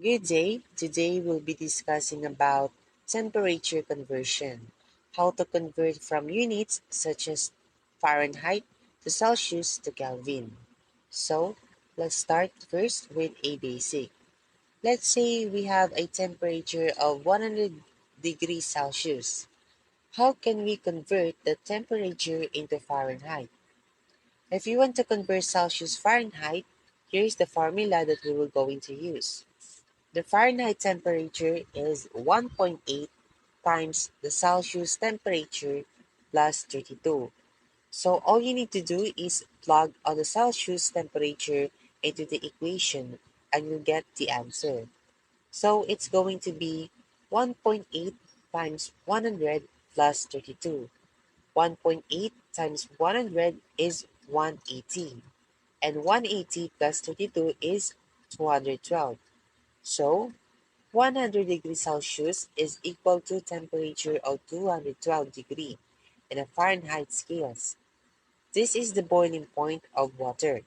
Good day. Today we'll be discussing about temperature conversion, how to convert from units such as Fahrenheit to Celsius to Kelvin. So, let's start first with a basic. Let's say we have a temperature of 100 degrees Celsius. How can we convert the temperature into Fahrenheit? If you want to convert Celsius Fahrenheit, here's the formula that we will going to use. The Fahrenheit temperature is 1.8 times the Celsius temperature plus 32. So all you need to do is plug all the Celsius temperature into the equation and you'll get the answer. So it's going to be 1.8 times 100 plus 32. 1.8 times 100 is 180. And 180 plus 32 is 212. So 100 degrees Celsius is equal to temperature of 212 degree in a Fahrenheit scales. This is the boiling point of water.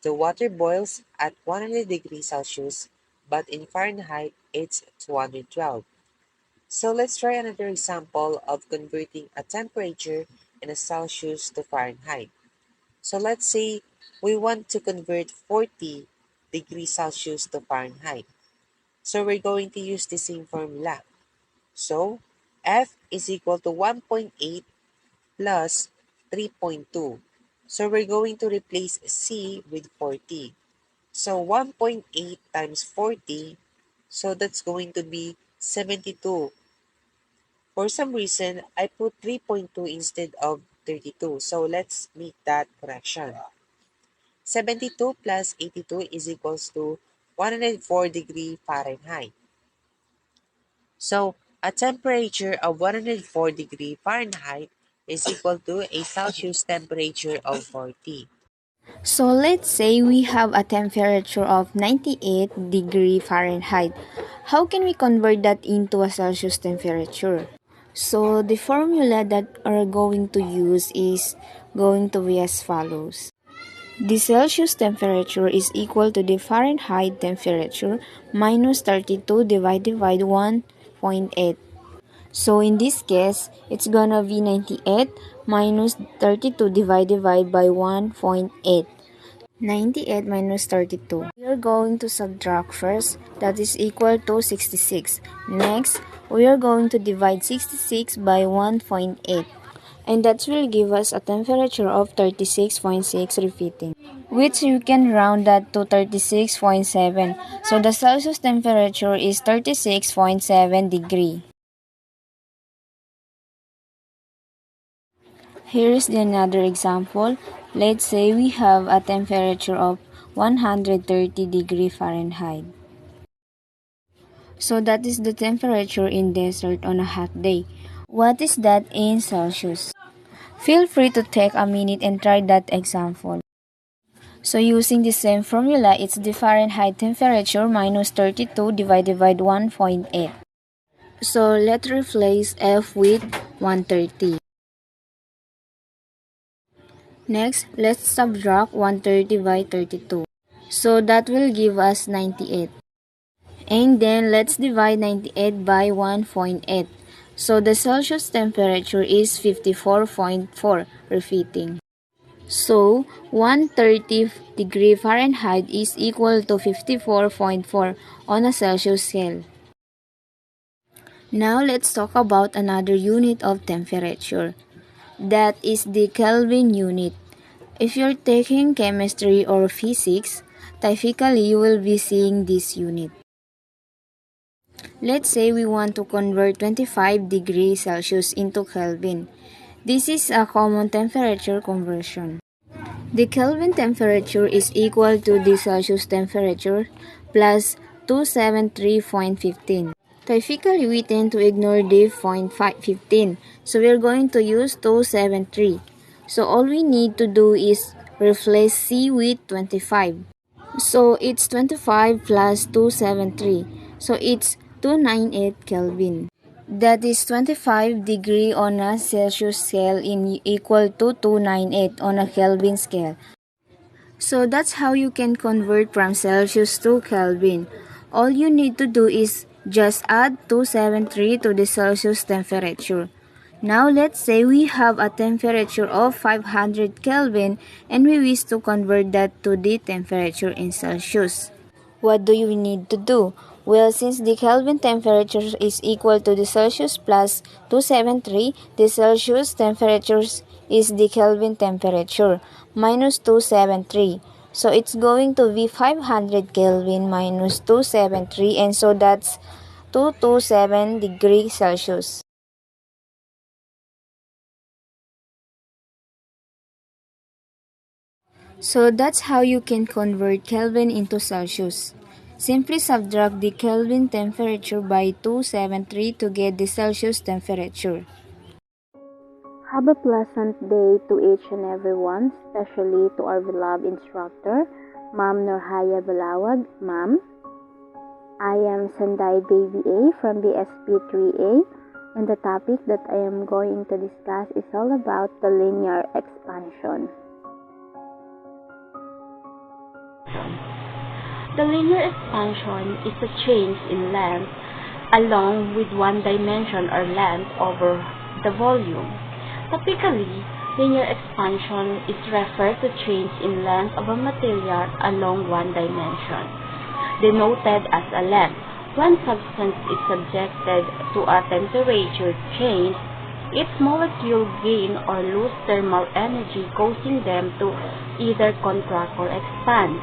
The water boils at 100 degrees Celsius, but in Fahrenheit it's 212. So let's try another example of converting a temperature in a Celsius to Fahrenheit. So let's say we want to convert 40 degrees Celsius to Fahrenheit. So we're going to use the same formula. So F is equal to 1.8 plus 3.2. So we're going to replace C with 40. So 1.8 times 40, so that's going to be 72. For some reason, I put 3.2 instead of 32. So let's make that correction. 72 plus 82 is equals to 104 degree Fahrenheit. So a temperature of 104 degree Fahrenheit is equal to a Celsius temperature of 40. So let's say we have a temperature of 98 degree Fahrenheit. How can we convert that into a Celsius temperature? So the formula that we're going to use is going to be as follows. The Celsius temperature is equal to the Fahrenheit temperature minus 32 divided by 1.8. So in this case, it's gonna be 98 minus 32 divided by 1.8. 98 minus 32. We are going to subtract first, that is equal to 66. Next, we are going to divide 66 by 1.8. And that will give us a temperature of 36.6 repeating, which you can round that to 36.7. So the Celsius temperature is 36.7 degree. Here is another example. Let's say we have a temperature of 130 degree Fahrenheit. So that is the temperature in desert on a hot day. What is that in Celsius? Feel free to take a minute and try that example. So using the same formula, it's the Fahrenheit temperature minus 32 divided by 1.8. So let's replace F with 130. Next, let's subtract 130 by 32. So that will give us 98. And then let's divide 98 by 1.8. So the Celsius temperature is 54.4, repeating. So 130 degree Fahrenheit is equal to 54.4 on a Celsius scale. Now let's talk about another unit of temperature. That is the Kelvin unit. If you're taking chemistry or physics, typically you will be seeing this unit. Let's say we want to convert 25 degrees Celsius into Kelvin. This is a common temperature conversion. The Kelvin temperature is equal to the Celsius temperature plus 273.15. Typically, we tend to ignore the 0.15, so we're going to use 273. So all we need to do is replace C with 25. So it's 25 plus 273. So it's 298 Kelvin. That is 25 degree on a Celsius scale in equal to 298 on a Kelvin scale. So that's how you can convert from Celsius to Kelvin. All you need to do is just add 273 to the Celsius temperature. Now let's say we have a temperature of 500 Kelvin and we wish to convert that to the temperature in Celsius. What do you need to do? Well, since the Kelvin temperature is equal to the Celsius plus 273, the Celsius temperature is the Kelvin temperature minus 273. So it's going to be 500 Kelvin minus 273, and so that's 227 degrees Celsius. So that's how you can convert Kelvin into Celsius. Simply subtract the Kelvin temperature by 273 to get the Celsius temperature. Have a pleasant day to each and everyone, especially to our beloved instructor, Ma'am Norhaya Balawag. Ma'am, I am Sanday Baby A from the SP3A, and the topic that I am going to discuss is all about the linear expansion. The linear expansion is a change in length along with one dimension or length over the volume. Typically, linear expansion is referred to change in length of a material along one dimension, denoted as a length. When substance is subjected to a temperature change, its molecule gain or lose thermal energy, causing them to either contract or expand.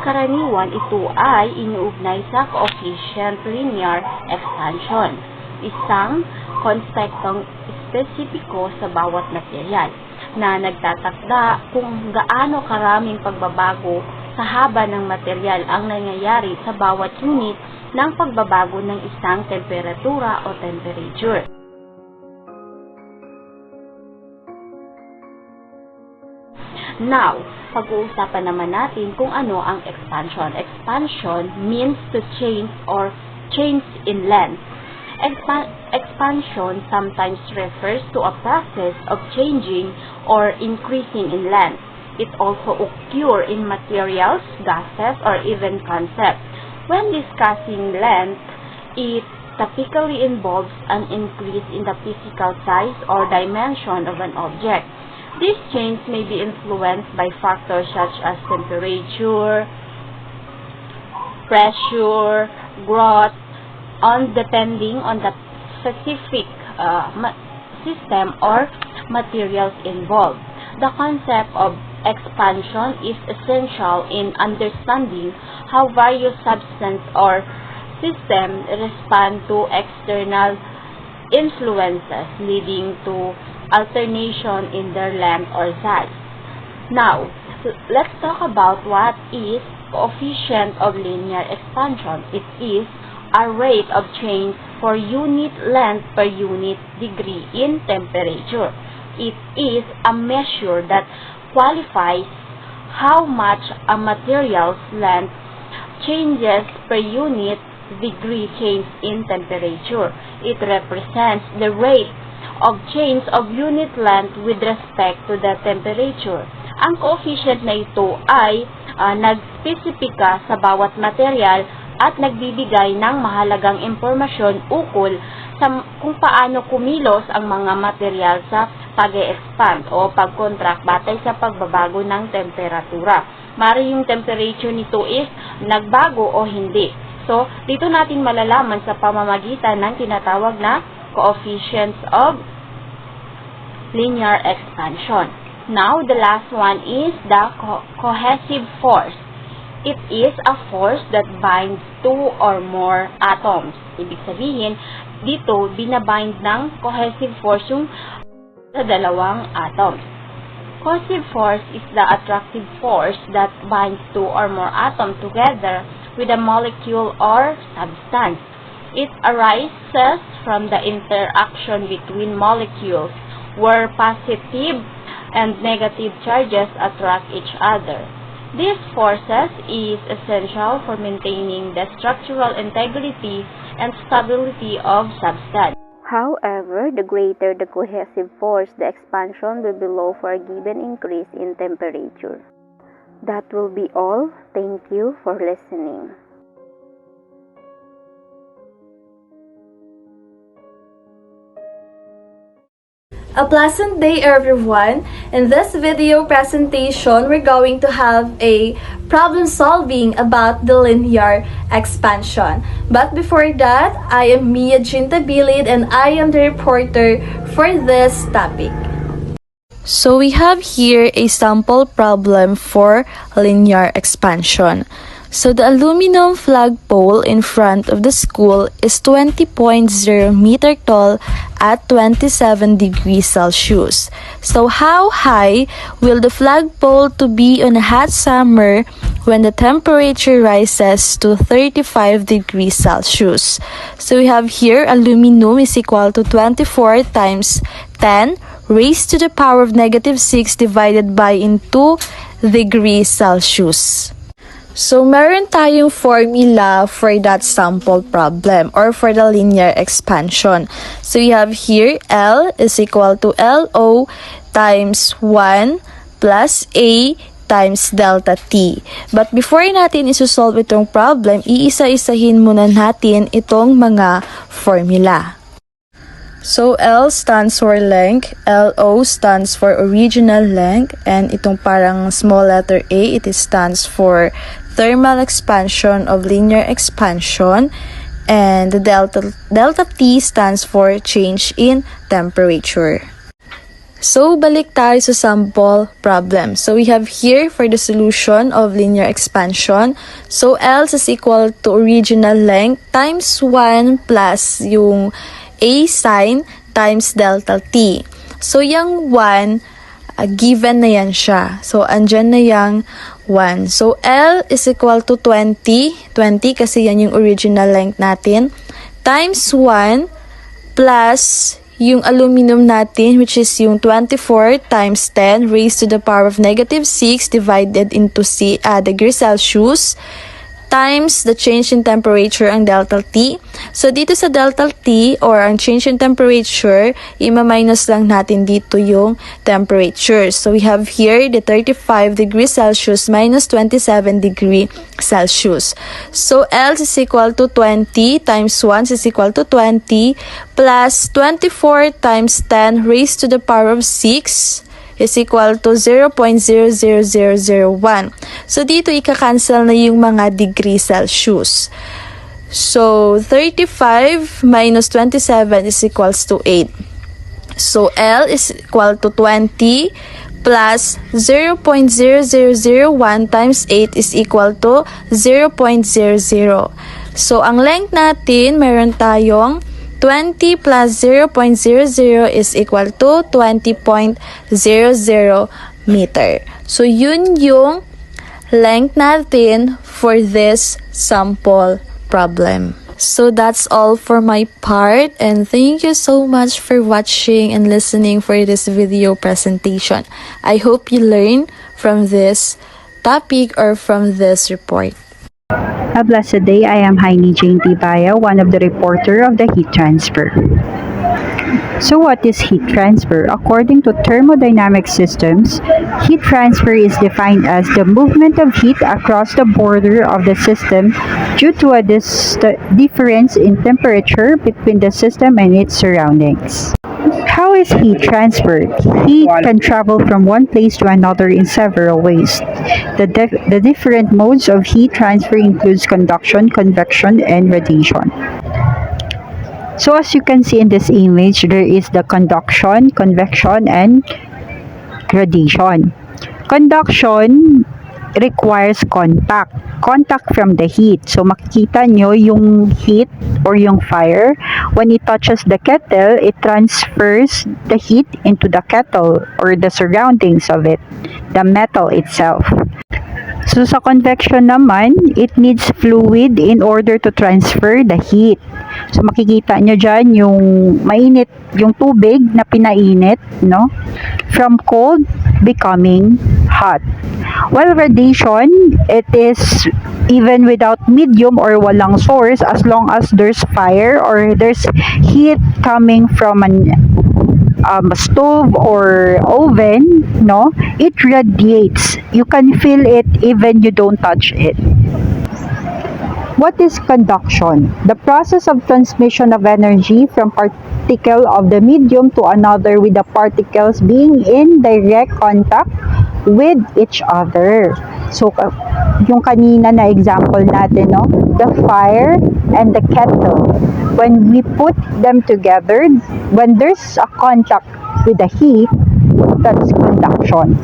Karaniwan, ito ay iniugnay sa coefficient linear expansion, isang konseptong espesipiko sa bawat material na nagtatakda kung gaano karaming pagbabago sa haba ng material ang nangyayari sa bawat unit ng pagbabago ng isang temperatura o temperature. Now, pag-uusapan naman natin kung ano ang expansion. Expansion means to change or change in length. Expansion sometimes refers to a process of changing or increasing in length. It also occurs in materials, gases, or even concepts. When discussing length, it typically involves an increase in the physical size or dimension of an object. This change may be influenced by factors such as temperature, pressure, growth, depending on the specific system or materials involved. The concept of expansion is essential in understanding how various substances or systems respond to external influences, leading to alternation in their length or size. Now, let's talk about what is coefficient of linear expansion. It is a rate of change for unit length per unit degree in temperature. It is a measure that qualifies how much a material's length changes per unit degree change in temperature. It represents the rate of change of unit length with respect to the temperature. Ang coefficient na ito ay nagspesipika sa bawat material at nagbibigay ng mahalagang impormasyon ukol sa kung paano kumilos ang mga material sa pag-expand o pag-contract batay sa pagbabago ng temperatura. Mari yung temperature nito is nagbago o hindi. So, dito natin malalaman sa pamamagitan ng tinatawag na coefficients of linear expansion. Now, the last one is the cohesive force. It is a force that binds two or more atoms. Ibig sabihin, dito binabind ng cohesive force yung sa dalawang atoms. Cohesive force is the attractive force that binds two or more atoms together with a molecule or substance. It arises from the interaction between molecules where positive and negative charges attract each other. These forces is essential for maintaining the structural integrity and stability of substance. However, the greater the cohesive force, the expansion will be low for a given increase in temperature. That will be all. Thank you for listening. A pleasant day everyone! In this video presentation, we're going to have a problem solving about the linear expansion. But before that, I am Mia Gintabilid and I am the reporter for this topic. So we have here a sample problem for linear expansion. So the aluminum flagpole in front of the school is 20.0 meter tall at 27 degrees Celsius. So how high will the flagpole to be on a hot summer when the temperature rises to 35 degrees Celsius? So we have here aluminum is equal to 24 times 10 raised to the power of -6 divided by into degrees Celsius. So, meron tayong formula for that sample problem or for the linear expansion. So, we have here L is equal to LO times 1 plus A times delta T. But before natin isusolve itong problem, iisa-isahin muna natin itong mga formula. So, L stands for length, LO stands for original length, and itong parang small letter A, it stands for thermal expansion of linear expansion, and the delta T stands for change in temperature. So, balik tayo sa sample problem. So, we have here for the solution of linear expansion. So, L is equal to original length times 1 plus yung A sign times delta T. So, yung 1, given na yan siya. So, andyan na yung 1. So, L is equal to 20. 20 kasi yan yung original length natin. Times 1 plus yung aluminum natin, which is yung 24 times 10 raised to the power of -6 divided into degrees Celsius times the change in temperature, ang delta T. So, dito sa delta T or ang change in temperature, ima-minus lang natin dito yung temperature. So, we have here the 35 degrees Celsius minus 27 degree Celsius. So, L is equal to 20 times 1 is equal to 20 plus 24 times 10 raised to the power of 6 is equal to 0.00001. So, dito ika-cancel na yung mga degree Celsius. So, 35 minus 27 is equals to 8. So, L is equal to 20 plus 0.0001 times 8 is equal to 0.00. So, ang length natin, meron tayong 20 plus 0.00 is equal to 20.00 meter. So, yun yung length natin for this sample problem. So, that's all for my part, and thank you so much for watching and listening for this video presentation. I hope you learn from this topic or from this report. A blessed day. I am Heini Jane Tibaya, one of the reporter of the heat transfer. So what is heat transfer? According to thermodynamic systems, heat transfer is defined as the movement of heat across the border of the system due to a difference in temperature between the system and its surroundings. How is heat transferred? Heat can travel from one place to another in several ways. The different modes of heat transfer includes conduction, convection, and radiation. So as you can see in this image, there is the conduction, convection, and radiation. Conduction requires contact from the heat. So makikita nyo yung heat or yung fire. When it touches the kettle, it transfers the heat into the kettle or the surroundings of it, the metal itself. So sa convection naman, it needs fluid in order to transfer the heat. So makikita nyo dyan yung mainit, yung tubig na pinainit, no? From cold becoming hot. While radiation, it is even without medium or walang source, as long as there's fire or there's heat coming from an stove or oven, no, it radiates. You can feel it even you don't touch it. What is conduction? The process of transmission of energy from particle of the medium to another with the particles being in direct contact with each other. So, yung kanina na example natin, no? The fire and the kettle. When we put them together, when there's a contact with the heat, that's conduction.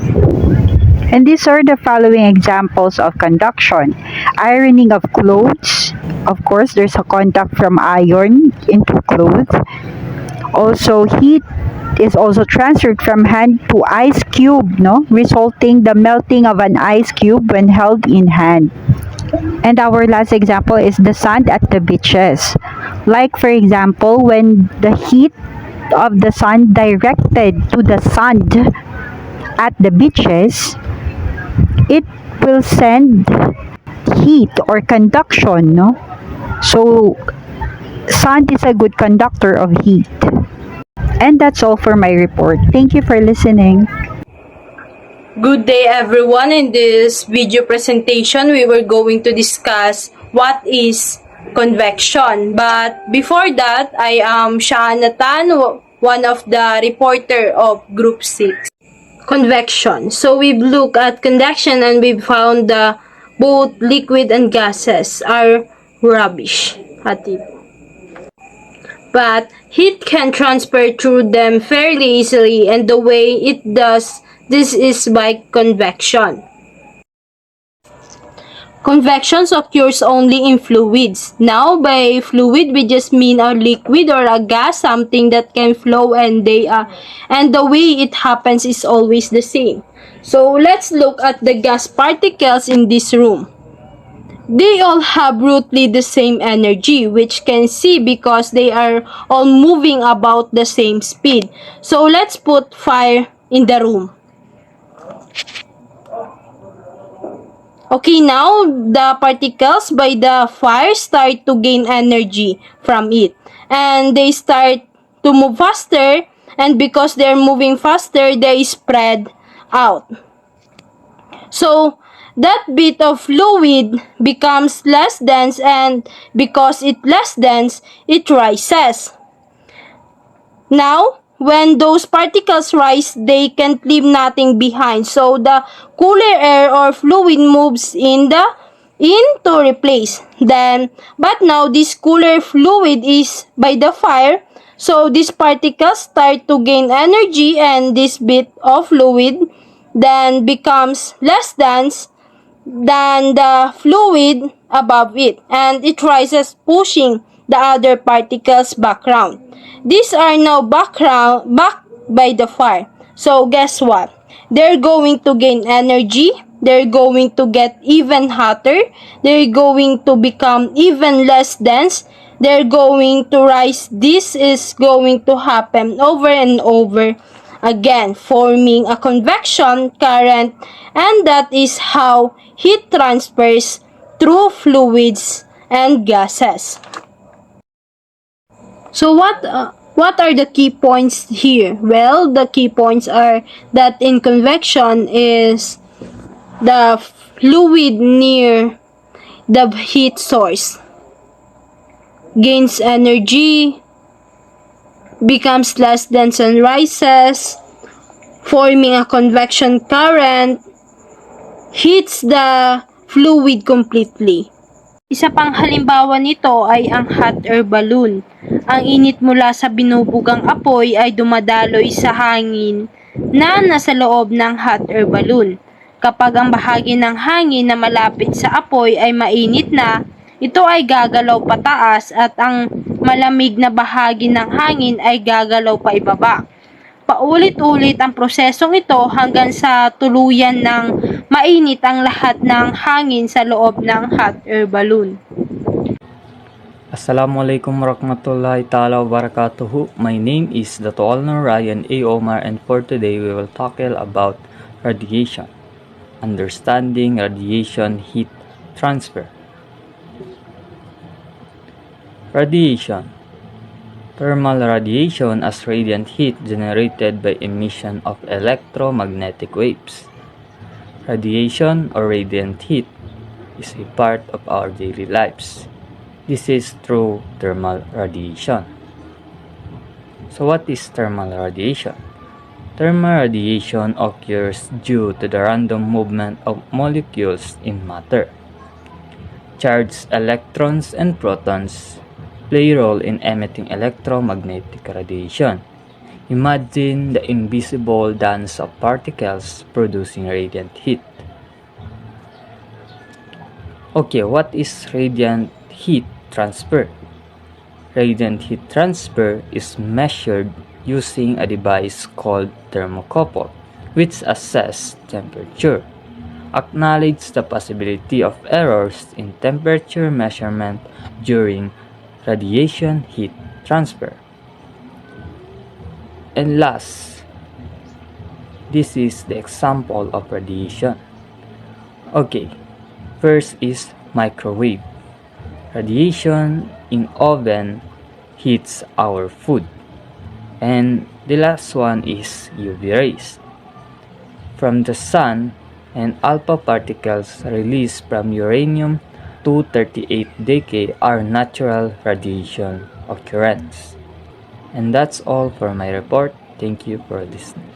And these are the following examples of conduction. Ironing of clothes. Of course, there's a contact from iron into clothes. Also, heat is also transferred from hand to ice cube, no? Resulting the melting of an ice cube when held in hand. And our last example is the sand at the beaches. Like for example, when the heat of the sun directed to the sand at the beaches, it will send heat or conduction, no? So, sand is a good conductor of heat. And that's all for my report. Thank you for listening. Good day everyone. In this video presentation, we were going to discuss what is convection. But before that, I am Shana Tan, one of the reporter of Group 6. Convection. So we've looked at convection and we've found that both liquid and gases are rubbish. But heat can transfer through them fairly easily, and the way it does this is by convection. Convection occurs only in fluids. Now, by fluid, we just mean a liquid or a gas, something that can flow, and the way it happens is always the same. So, let's look at the gas particles in this room. They all have roughly the same energy, which can see because they are all moving about the same speed. So, let's put fire in the room. Okay, now the particles by the fire start to gain energy from it. And they start to move faster, and because they're moving faster, they spread out. So, that bit of fluid becomes less dense, and because it's less dense, it rises. Now, when those particles rise, they can't leave nothing behind. So, the cooler air or fluid moves in to replace. But now, this cooler fluid is by the fire. So, these particles start to gain energy, and this bit of fluid then becomes less dense than the fluid above it, and it rises, pushing the other particles background. These are now back by the fire. So guess what? They're going to gain energy. They're going to get even hotter. They're going to become even less dense. They're going to rise. This is going to happen over and over again, forming a convection current, and that is how heat transfers through fluids and gases. So what are the key points here? Well, the key points are that in convection is the fluid near the heat source gains energy, becomes less dense and rises, forming a convection current, heats the fluid completely. Isa pang halimbawa nito ay ang hot air balloon. Ang init mula sa binubugang apoy ay dumadaloy sa hangin na nasa loob ng hot air balloon. Kapag ang bahagi ng hangin na malapit sa apoy ay mainit na, ito ay gagalaw pataas at ang malamig na bahagi ng hangin ay gagalaw pa ibaba. Paulit-ulit ang prosesong ito hanggang sa tuluyan ng mainit ang lahat ng hangin sa loob ng hot air balloon. Assalamualaikum warahmatullahi ta'ala wabarakatuh. My name is Dato' Alnor Ryan A. Omar, and for today we will tackle about radiation. Understanding radiation heat transfer. Radiation. Thermal radiation as radiant heat generated by emission of electromagnetic waves. Radiation or radiant heat is a part of our daily lives. This is through thermal radiation. So what is thermal radiation? Thermal radiation occurs due to the random movement of molecules in matter. Charged electrons and protons play a role in emitting electromagnetic radiation. Imagine the invisible dance of particles producing radiant heat. Okay, what is radiant heat transfer? Radiant heat transfer is measured using a device called thermocouple, which assesses temperature. Acknowledge the possibility of errors in temperature measurement during radiation heat transfer. And last, this is the example of radiation. Okay, first is microwave. Radiation in oven heats our food. And the last one is UV rays. From the sun and alpha particles released from uranium-238 decay are natural radiation occurrence. And that's all for my report. Thank you for listening.